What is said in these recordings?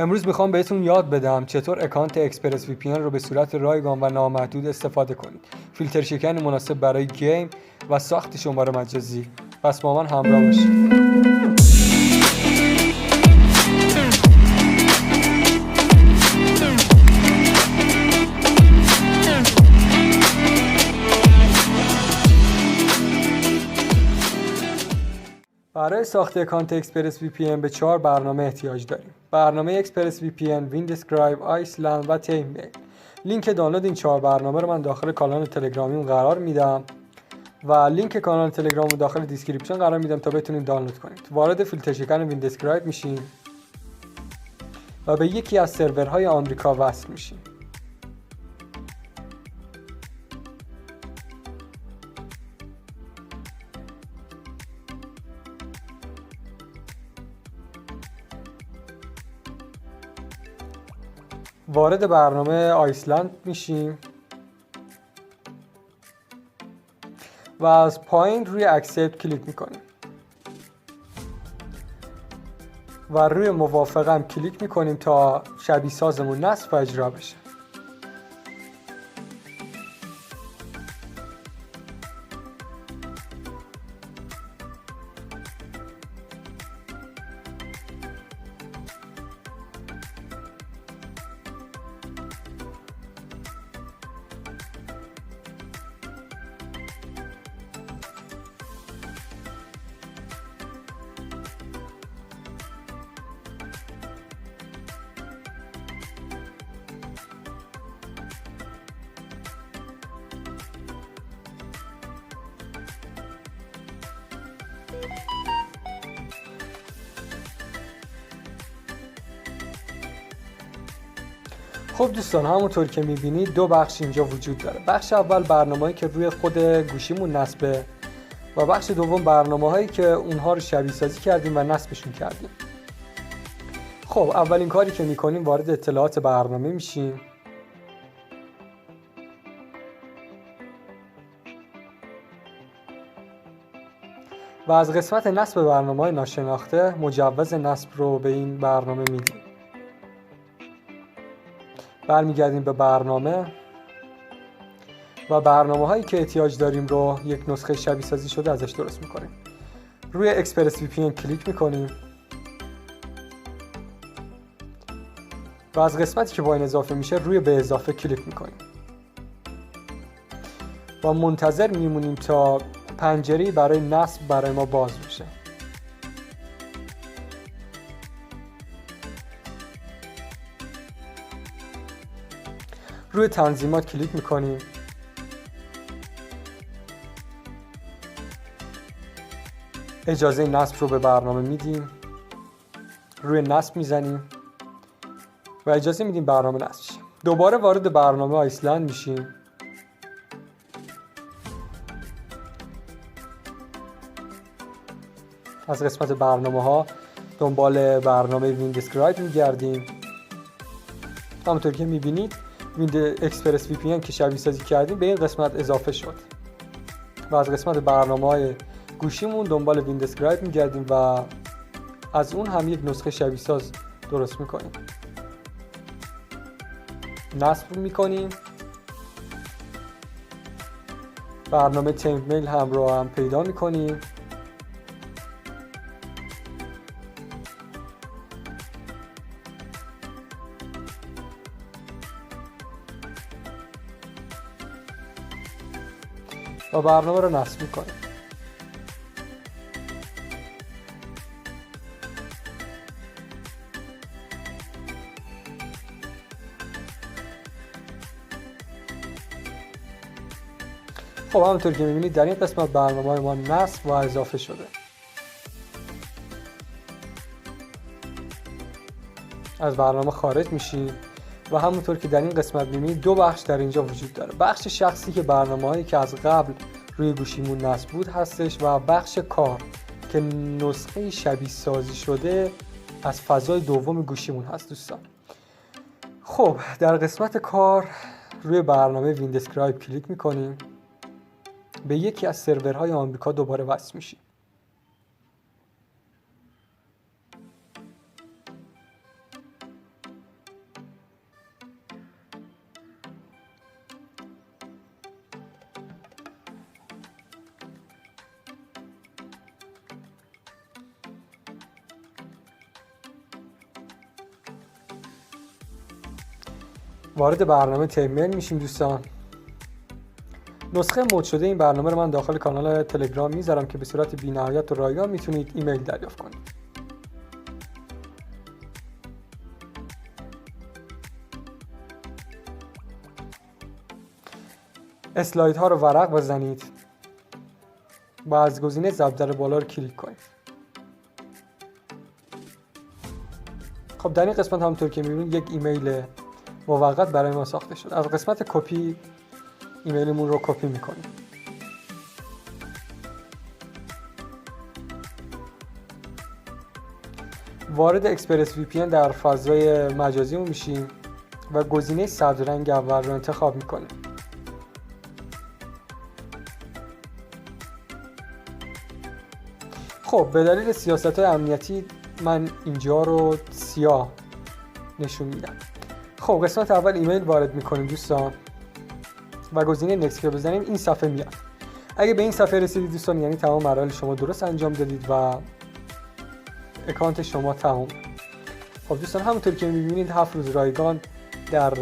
امروز میخوام بهتون یاد بدم چطور اکانت اکسپرس وی پی ان رو به صورت رایگان و نامحدود استفاده کنید. فیلتر شکن مناسب برای گیم و ساخت شماره مجازی. پس با من همراه باشید. برای ساخت اکانت اکسپرس وی پی ان به 4 برنامه احتیاج داریم. برنامه اکسپرس وی پی ان، ویندسکرایب، آیسلند و تیممیل. لینک دانلود این 4 برنامه رو من داخل کانال تلگرامیم قرار میدم و لینک کانال تلگرام رو داخل دیسکریپشن قرار میدم تا بتونید دانلود کنید. وارد فیلتر شکن ویندسکرایب میشین و به یکی از سرورهای آمریکا وصل میشین. وارد برنامه آیسلند میشیم و از پایین روی اکسپت کلیک میکنیم و روی موافقم کلیک میکنیم تا شبیه سازمون نصب و اجرا بشه. خب دوستان، همونطور که میبینید 2 بخش اینجا وجود داره. بخش اول برنامه‌ای که روی خود گوشیمون نصبه و بخش دوم برنامه‌هایی که اونها رو شبیه سازی کردیم و نصبشون کردیم. خب اولین کاری که میکنیم وارد اطلاعات برنامه میشیم و از قسمت نصب برنامه‌های ناشناخته مجوز نصب رو به این برنامه میدیم. برمیگردیم به برنامه و برنامه هایی که احتیاج داریم رو یک نسخه شبیه سازی شده ازش درست میکنیم. روی اکسپرس وی پی ان کلیک میکنیم و از قسمتی که با این اضافه میشه روی به اضافه کلیک میکنیم و منتظر میمونیم تا پنجره‌ای برای نصب برای ما باز بشه. روی تنظیمات کلیک میکنیم اجازه نصب رو به برنامه میدیم، روی نصب میزنیم و اجازه میدیم برنامه نصب شه. دوباره وارد برنامه آیسلند میشیم از قسمت برنامه ها دنبال برنامه ویندسکرایب میگردیم. همونطور که میبینید اکسپرس وی پی ان که شبیه سازی کردیم به این قسمت اضافه شد و از قسمت برنامه‌های گوشیمون دنبال ویندسکرایب میگردیم و از اون هم یک نسخه شبیه ساز درست میکنیم. نصب میکنیم. برنامه تیممیل هم رو هم پیدا میکنیم و برنامه رو نصب میکنیم. خب همونطور که میبینید در این قسمت برنامه ما نصب و اضافه شده. از برنامه خارج میشیم و همونطور که در این قسمت میبینید 2 بخش در اینجا وجود داره. بخش شخصی که برنامه‌هایی که از قبل روی گوشیمون نصب بود هستش و بخش کار که نسخه شبیه سازی شده از فضای دوم گوشیمون هست دوستان. خب در قسمت کار روی برنامه ویندسکرایب کلیک میکنیم، به یکی از سرورهای آمریکا دوباره وصل میشیم. وارد برنامه تیمیل میشیم دوستان. نسخه مود شده این برنامه رو من داخل کانال تلگرام میذارم که به صورت بی‌نهایت و رایگان میتونید ایمیل دریافت کنید. اسلاید ها رو ورق بزنید و از گزینه ضرب در بالا رو کلیک کنید. خب در این قسمت همونطور که می‌بینید یک ایمیل موقت برای ما ساخته شد. از قسمت کپی ایمیلمون رو کپی می‌کنیم. وارد اکسپرس وی پی ان در فضای مجازیمون میشیم و گزینه سبز رنگ اول رو انتخاب می‌کنیم. خب به دلیل سیاست‌های امنیتی من اینجا رو سیاه نشون میدم. خب قسمت اول ایمیل وارد میکنیم دوستان و گزینه نکست که بزنیم این صفحه میاد. اگه به این صفحه رسیدید دوستان یعنی تمام مراحل شما درست انجام دادید و اکانت شما تمام. خب دوستان همونطور که میبینید 7 روز رایگان در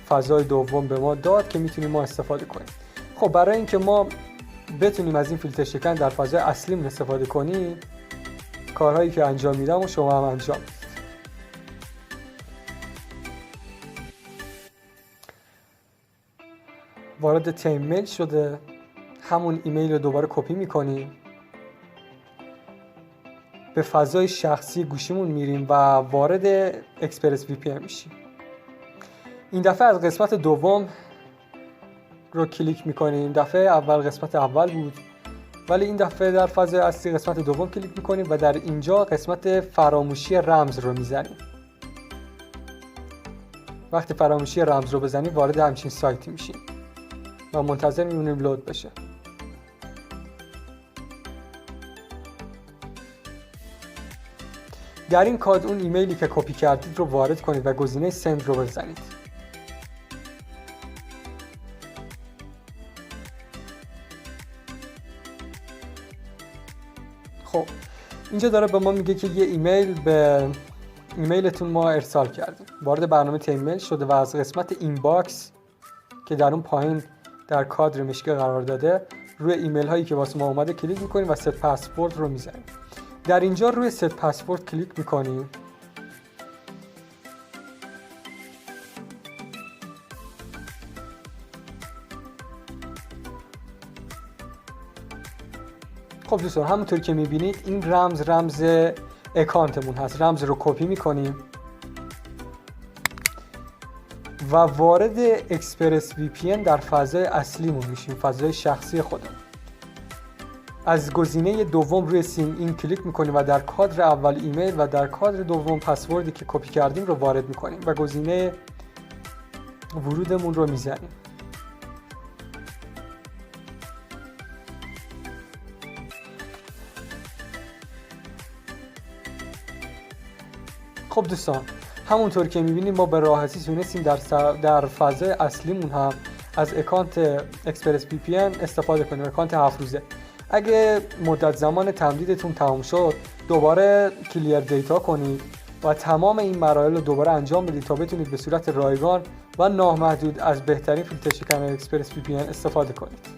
فضای دوم به ما داد که میتونیم ما استفاده کنیم. خب برای اینکه ما بتونیم از این فیلتر شکن در فضای اصلیمون استفاده کنیم، کارهایی که انجام میدم و شما هم انجام میدید. وارد تیمیل شده، همون ایمیل رو دوباره کپی میکنیم، به فضای شخصی گوشیمون میریم و وارد اکسپرس وی پی ان میشیم. این دفعه از قسمت دوم رو کلیک میکنیم. دفعه اول قسمت اول بود ولی این دفعه در فضای اصلی قسمت دوم کلیک میکنیم و در اینجا قسمت فراموشی رمز رو میزنیم. وقتی فراموشی رمز رو بزنیم وارد همچین سایتی میشیم و منتظر میمونیم لود بشه. در این کاد اون ایمیلی که کپی کردید رو وارد کنید و گزینه سند رو بزنید. خب اینجا داره به ما میگه که یه ایمیل به ایمیلتون ما ارسال کردیم. وارد برنامه تیمیل شده و از قسمت اینباکس که در اون پایین در کادر مشکی قرار داده روی ایمیل هایی که واسه ما اومده کلیک میکنیم و ست پسورد رو میزنیم. در اینجا روی ست پسورد کلیک میکنیم. خب دوستان همونطور که میبینید این رمز اکانتمون هست. رمز رو کپی میکنیم و وارد اکسپرس وی پی ان در فضای اصلیمون میشیم، فضای شخصی خودمون. از گزینه دوم روی سین این کلیک میکنیم و در کادر اول ایمیل و در کادر دوم پسوردی که کپی کردیم رو وارد میکنیم و گزینه ورودمون رو میزنیم. خب دوستان همونطور که میبینیم ما به راحتی تونستیم در فضای اصلیمون هم از اکانت اکسپرس وی پی ان استفاده کنیم، اکانت 7 روزه. اگه مدت زمان تمدیدتون تمام شد دوباره کلیر دیتا کنید و تمام این مراحل رو دوباره انجام بدید تا بتونید به صورت رایگان و نامحدود از بهترین فیلتر شکن اکسپرس وی پی ان استفاده کنید.